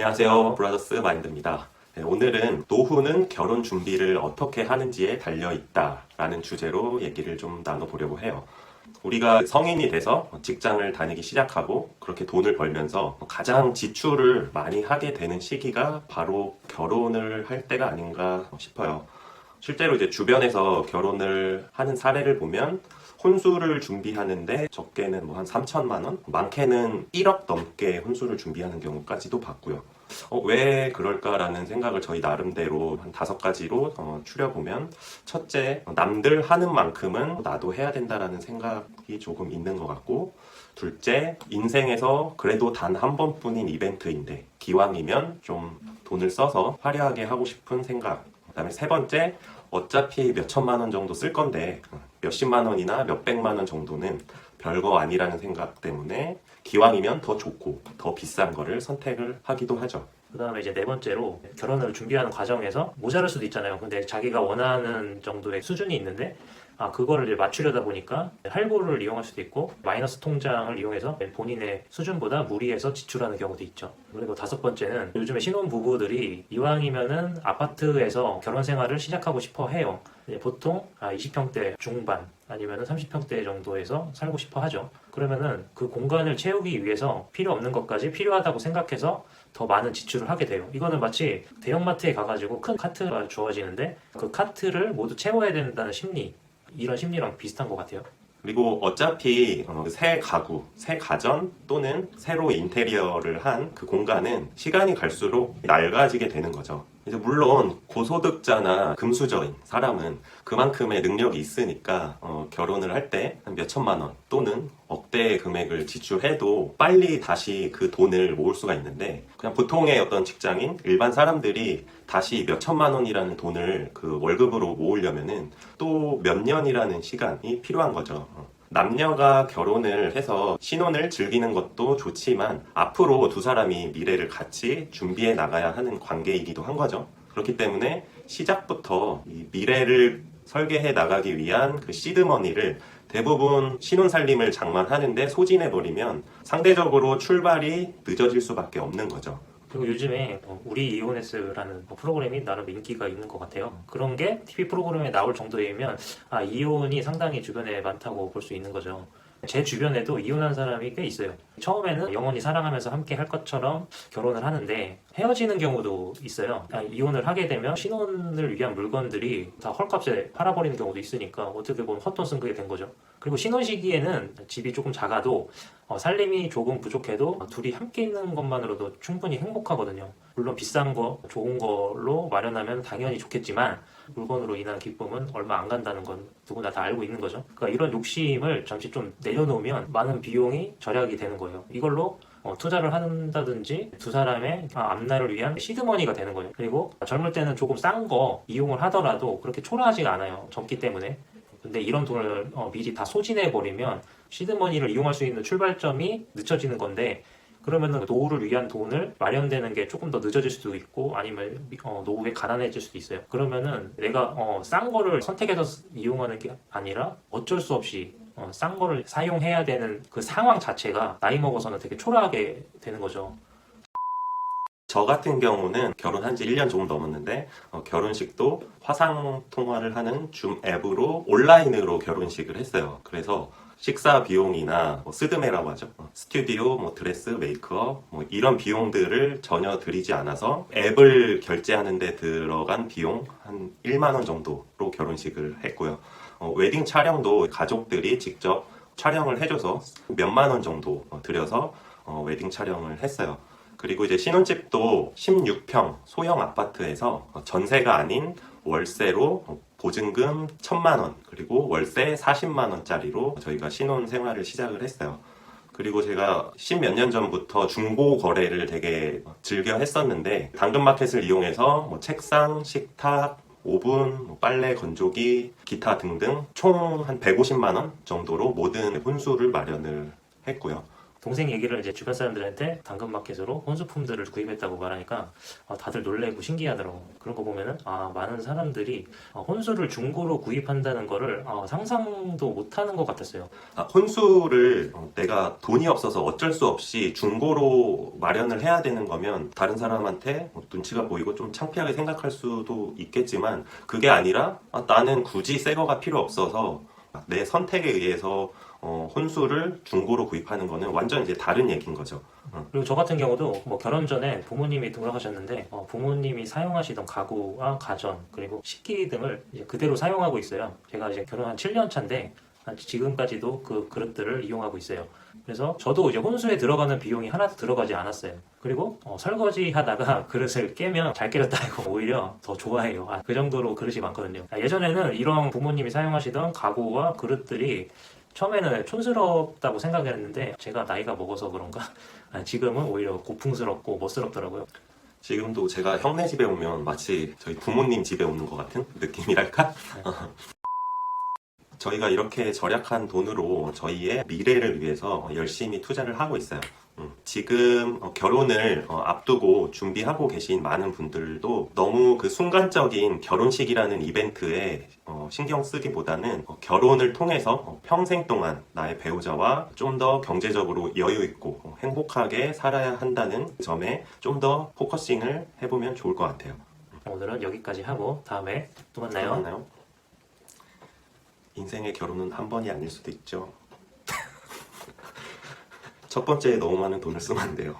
안녕하세요. 브라더스 마인드입니다. 오늘은 노후는 결혼 준비를 어떻게 하는지에 달려있다 라는 주제로 얘기를 좀 나눠보려고 해요. 우리가 성인이 돼서 직장을 다니기 시작하고 그렇게 돈을 벌면서 가장 지출을 많이 하게 되는 시기가 바로 결혼을 할 때가 아닌가 싶어요. 실제로 이제 주변에서 결혼을 하는 사례를 보면 혼수를 준비하는데 적게는 뭐 한 3천만 원, 많게는 1억 넘게 혼수를 준비하는 경우까지도 봤고요. 왜 그럴까라는 생각을 저희 나름대로 한 5가지로 추려보면, 첫째, 남들 하는 만큼은 나도 해야 된다라는 생각이 조금 있는 것 같고, 둘째, 인생에서 그래도 단 한 번뿐인 이벤트인데 기왕이면 좀 돈을 써서 화려하게 하고 싶은 생각. 그다음에 세 번째, 어차피 몇 천만 원 정도 쓸 건데 몇십만 원이나 몇백만 원 정도는 별거 아니라는 생각 때문에 기왕이면 더 좋고 더 비싼 거를 선택을 하기도 하죠. 그 다음에 이제 네 번째로 결혼을 준비하는 과정에서 모자랄 수도 있잖아요. 근데 자기가 원하는 정도의 수준이 있는데 그거를 이제 맞추려다 보니까 할부를 이용할 수도 있고 마이너스 통장을 이용해서 본인의 수준보다 무리해서 지출하는 경우도 있죠. 그리고 5번째는 요즘에 신혼부부들이 이왕이면은 아파트에서 결혼 생활을 시작하고 싶어 해요. 보통 20평대 중반 아니면 30평대 정도에서 살고 싶어 하죠. 그러면은 그 공간을 채우기 위해서 필요 없는 것까지 필요하다고 생각해서 더 많은 지출을 하게 돼요. 이거는 마치 대형마트에 가가지고 큰 카트가 주어지는데 그 카트를 모두 채워야 된다는 심리, 이런 심리랑 비슷한 것 같아요. 그리고 어차피 새 가구, 새 가전 또는 새로 인테리어를 한 그 공간은 시간이 갈수록 낡아지게 되는 거죠. 이제 물론 고소득자나 금수저인 사람은 그만큼의 능력이 있으니까 결혼을 할 때 한 몇천만 원 또는 억대의 금액을 지출해도 빨리 다시 그 돈을 모을 수가 있는데, 그냥 보통의 어떤 직장인, 일반 사람들이 다시 몇천만 원이라는 돈을 그 월급으로 모으려면은 또 몇 년이라는 시간이 필요한 거죠. 남녀가 결혼을 해서 신혼을 즐기는 것도 좋지만 앞으로 두 사람이 미래를 같이 준비해 나가야 하는 관계이기도 한 거죠. 그렇기 때문에 시작부터 이 미래를 설계해 나가기 위한 그 시드머니를 대부분 신혼살림을 장만하는데 소진해버리면 상대적으로 출발이 늦어질 수밖에 없는 거죠. 그리고 요즘에 우리 이혼했어라는 프로그램이 나름 인기가 있는 것 같아요. 그런 게 TV 프로그램에 나올 정도이면 이혼이 상당히 주변에 많다고 볼 수 있는 거죠. 제 주변에도 이혼한 사람이 꽤 있어요. 처음에는 영원히 사랑하면서 함께 할 것처럼 결혼을 하는데 헤어지는 경우도 있어요. 이혼을 하게 되면 신혼을 위한 물건들이 다 헐값에 팔아버리는 경우도 있으니까 어떻게 보면 헛돈 쓴 그게 된 거죠. 그리고 신혼 시기에는 집이 조금 작아도 살림이 조금 부족해도 둘이 함께 있는 것만으로도 충분히 행복하거든요. 물론 비싼 거, 좋은 걸로 마련하면 당연히 좋겠지만 물건으로 인한 기쁨은 얼마 안 간다는 건 누구나 다 알고 있는 거죠. 그러니까 이런 욕심을 잠시 좀 내려놓으면 많은 비용이 절약이 되는 거예요. 이걸로 투자를 한다든지 두 사람의 앞날을 위한 시드머니가 되는 거예요. 그리고 젊을 때는 조금 싼 거 이용을 하더라도 그렇게 초라하지가 않아요. 젊기 때문에. 근데 이런 돈을 미리 다 소진해 버리면 시드머니를 이용할 수 있는 출발점이 늦춰지는 건데, 그러면은 노후를 위한 돈을 마련되는 게 조금 더 늦어질 수도 있고 아니면 노후에 가난해질 수도 있어요. 그러면은 내가 싼 거를 선택해서 이용하는 게 아니라 어쩔 수 없이 싼 거를 사용해야 되는 그 상황 자체가 나이 먹어서는 되게 초라하게 되는 거죠. 저 같은 경우는 결혼한 지 1년 조금 넘었는데 결혼식도 화상 통화를 하는 줌 앱으로 온라인으로 결혼식을 했어요. 그래서 식사 비용이나 스드메라고 하죠. 스튜디오, 드레스, 메이크업 이런 비용들을 전혀 들이지 않아서 앱을 결제하는 데 들어간 비용 한 1만 원 정도로 결혼식을 했고요. 웨딩 촬영도 가족들이 직접 촬영을 해줘서 몇만 원 정도 들여서 웨딩 촬영을 했어요. 그리고 이제 신혼집도 16평 소형 아파트에서 전세가 아닌 월세로 보증금 1,000만 원 그리고 월세 40만 원짜리로 저희가 신혼 생활을 시작을 했어요. 그리고 제가 10몇 년 전부터 중고 거래를 되게 즐겨 했었는데 당근마켓을 이용해서 책상, 식탁, 오븐, 빨래 건조기, 기타 등등 총 한 150만 원 정도로 모든 혼수를 마련을 했고요. 동생 얘기를 이제 주변 사람들한테 당근마켓으로 혼수품들을 구입했다고 말하니까 다들 놀래고 신기하더라고. 그런 거 보면은 많은 사람들이 혼수를 중고로 구입한다는 거를 상상도 못하는 것 같았어요. 혼수를 내가 돈이 없어서 어쩔 수 없이 중고로 마련을 해야 되는 거면 다른 사람한테 눈치가 보이고 좀 창피하게 생각할 수도 있겠지만 그게 아니라 나는 굳이 새 거가 필요 없어서 내 선택에 의해서 혼수를 중고로 구입하는 거는 완전 이제 다른 얘기인 거죠. 그리고 저 같은 경우도 뭐 결혼 전에 부모님이 돌아가셨는데 부모님이 사용하시던 가구와 가전 그리고 식기 등을 이제 그대로 사용하고 있어요. 제가 이제 결혼한 7년 차인데 지금까지도 그 그릇들을 이용하고 있어요. 그래서 저도 이제 혼수에 들어가는 비용이 하나도 들어가지 않았어요. 그리고 설거지 하다가 그릇을 깨면 잘 깨졌다 이거 오히려 더 좋아해요. 그 정도로 그릇이 많거든요. 예전에는 이런 부모님이 사용하시던 가구와 그릇들이 처음에는 촌스럽다고 생각했는데 제가 나이가 먹어서 그런가 지금은 오히려 고풍스럽고 멋스럽더라고요. 지금도 제가 형네 집에 오면 마치 저희 부모님 집에 오는 것 같은 느낌이랄까? 저희가 이렇게 절약한 돈으로 저희의 미래를 위해서 열심히 투자를 하고 있어요. 지금 결혼을 앞두고 준비하고 계신 많은 분들도 너무 그 순간적인 결혼식이라는 이벤트에 신경 쓰기보다는 결혼을 통해서 평생 동안 나의 배우자와 좀 더 경제적으로 여유 있고 행복하게 살아야 한다는 점에 좀 더 포커싱을 해보면 좋을 것 같아요. 오늘은 여기까지 하고 다음에 또 만나요. 또 만나요. 인생의 결혼은 한 번이 아닐 수도 있죠. 첫 번째에 너무 많은 돈을 쓰면 안 돼요.